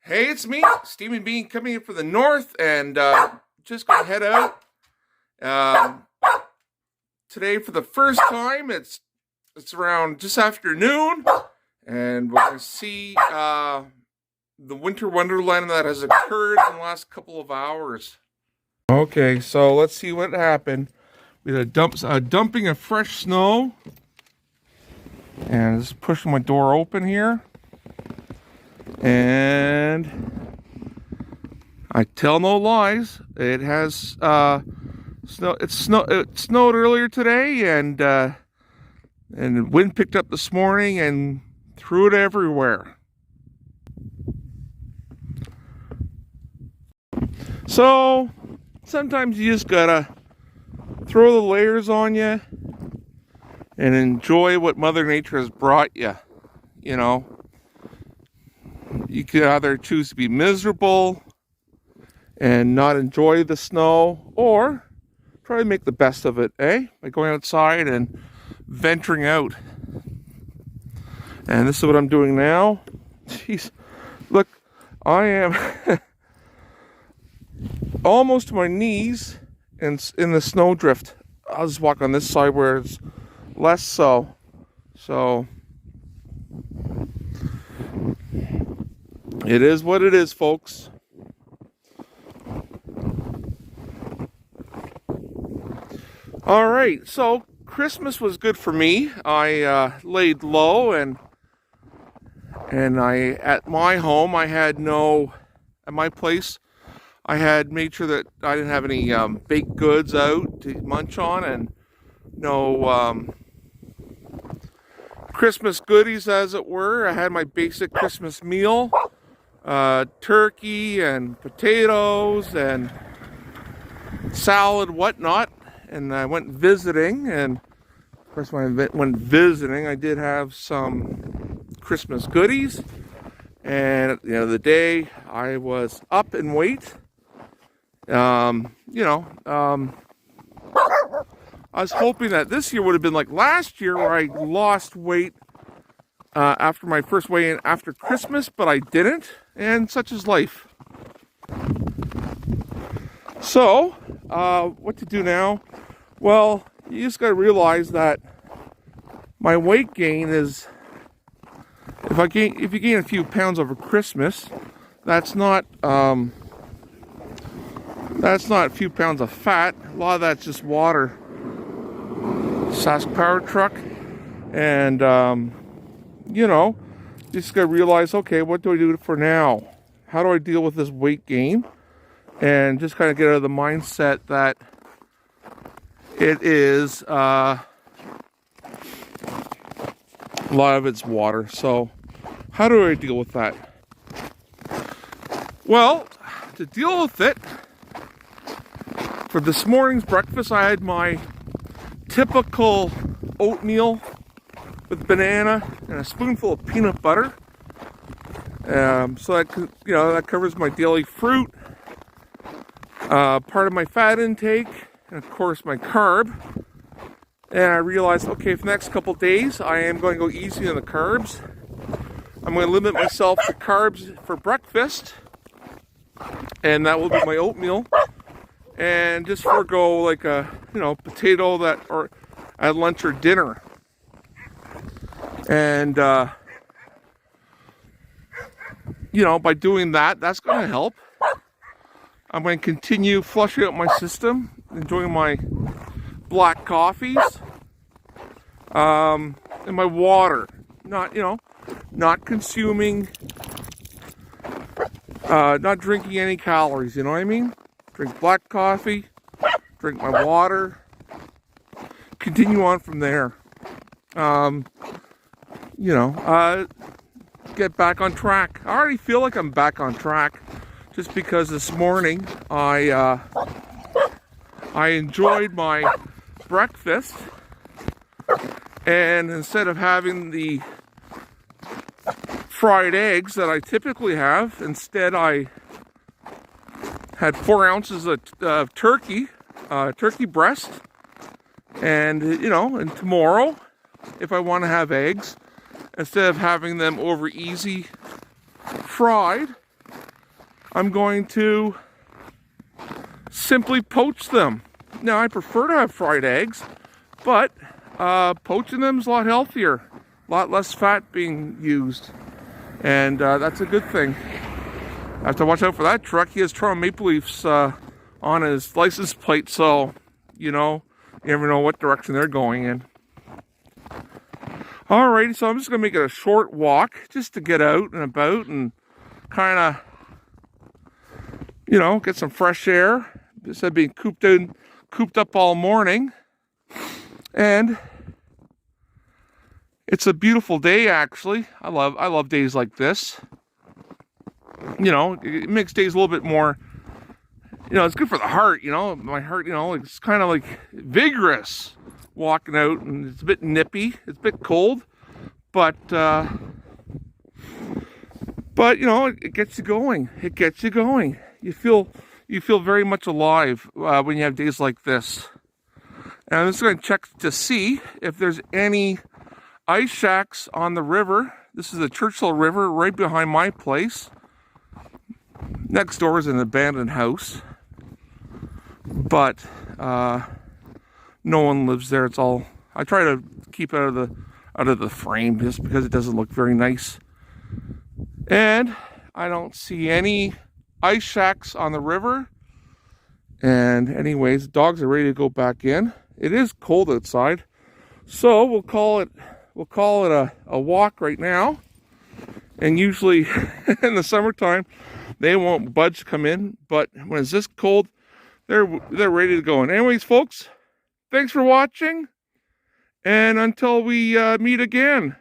Hey, it's me, Steven Bean, coming in from the north, and just gonna head out today for the first time. It's around just after noon, and we're gonna see the winter wonderland that has occurred in the last couple of hours. Okay, so let's see what happened. We had a dumping of fresh snow, and just pushing my door open here. And I tell no lies. It has snow. It snowed earlier today, and the wind picked up this morning and threw it everywhere. So sometimes you just gotta throw the layers on you and enjoy what Mother Nature has brought you. You know. You could either choose to be miserable and not enjoy the snow, or try to make the best of it, by going outside and venturing out. And this is what I'm doing now. Jeez, look, I am almost to my knees in the snowdrift. I'll just walk on this side where it's less so. It is what it is, folks. All right, so Christmas was good for me. I laid low, and I at my home at my place I had made sure that I didn't have any baked goods out to munch on, and no Christmas goodies, as it were. I had my basic Christmas meal. Turkey and potatoes and salad, whatnot. And I went visiting, and of course when I went visiting, I did have some Christmas goodies. And at the end of the day, I was up in weight. I was hoping that this year would have been like last year, where I lost weight after my first weigh-in after Christmas, but I didn't, and such is life. So, what to do now? Well, you just gotta realize that my weight gain is, if you gain a few pounds over Christmas, that's not a few pounds of fat. A lot of that's just water. Sask Power Truck, and just gotta realize, okay, what do I do for now? How do I deal with this weight gain? And just kind of get out of the mindset that it is a lot of it's water. So how do I deal with that? Well, to deal with it, for this morning's breakfast, I had my typical oatmeal with banana and a spoonful of peanut butter. So that covers my daily fruit, part of my fat intake, and of course my carb. And I realized, okay, for the next couple days, I am going to go easy on the carbs. I'm going to limit myself to carbs for breakfast, and that will be my oatmeal. And just forego like a potato or at lunch or dinner. And by doing that, that's going to help. I'm going to continue flushing out my system, enjoying my black coffees, and my water. Not consuming, not drinking any calories. You know what I mean? Drink black coffee, drink my water, continue on from there. Get back on track. I already feel like I'm back on track, just because this morning I enjoyed my breakfast, and instead of having the fried eggs that I typically have, instead I had 4 ounces of turkey breast, and and tomorrow, if I want to have eggs, instead of having them over easy fried, I'm going to simply poach them. Now, I prefer to have fried eggs, but poaching them is a lot healthier, a lot less fat being used, and that's a good thing. I have to watch out for that truck. He has Toronto Maple Leafs on his license plate, so you never know what direction they're going in. Alrighty, so I'm just gonna make it a short walk just to get out and about and kind of, get some fresh air instead of being cooped up all morning. And it's a beautiful day, actually. I love days like this. It makes days a little bit more, it's good for the heart, my heart, it's kind of like vigorous walking out, and it's a bit nippy, it's a bit cold, but it gets you going. It gets you going. You feel very much alive when you have days like this. And I'm just going to check to see if there's any ice shacks on the river. This is the Churchill River right behind my place. Next door is an abandoned house, but no one lives there. It's all, I try to keep out of the frame just because it doesn't look very nice. And I don't see any ice shacks on the river. And anyways, dogs are ready to go back in. It is cold outside, so we'll call it a walk right now. And usually in the summertime, they won't budge to come in, but when it's this cold, they're ready to go. And anyways, folks, thanks for watching, and until we meet again.